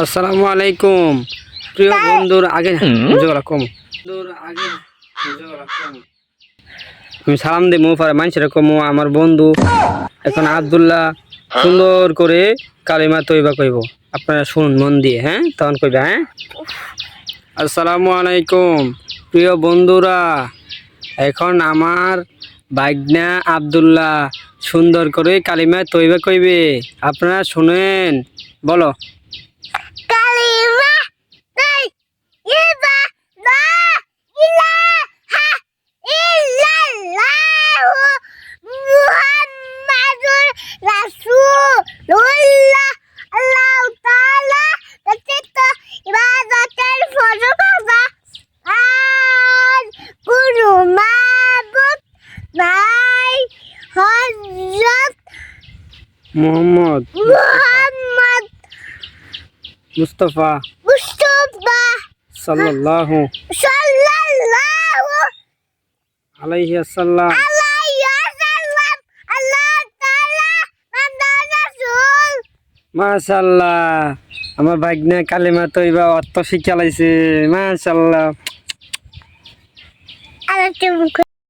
আসসালামু আলাইকুম প্রিয় বন্ধুর আগে আমি সালাম দিই মুফার মানুষের কমু আমার বন্ধু এখন আব্দুল্লাহ সুন্দর করে কালিমা তৈবা কইব আপনারা শুনুন মন দিয়ে। হ্যাঁ, তখন কইবা। হ্যাঁ, আসসালামু আলাইকুম প্রিয় বন্ধুরা, এখন আমার ভাগনা আব্দুল্লাহ সুন্দর করে কালিমা তৈবা কইবে, আপনারা শুনেন। বলো। মোহাম্মদ মুস্তাফা সাল্লাল্লাহু আলাইহি ওয়াসাল্লাম। মাশাআল্লাহ, আমার ভাগ্নে কালিমা তৈবা অর্থ শিক্ষা লাইছে। মাশাআল্লাহ।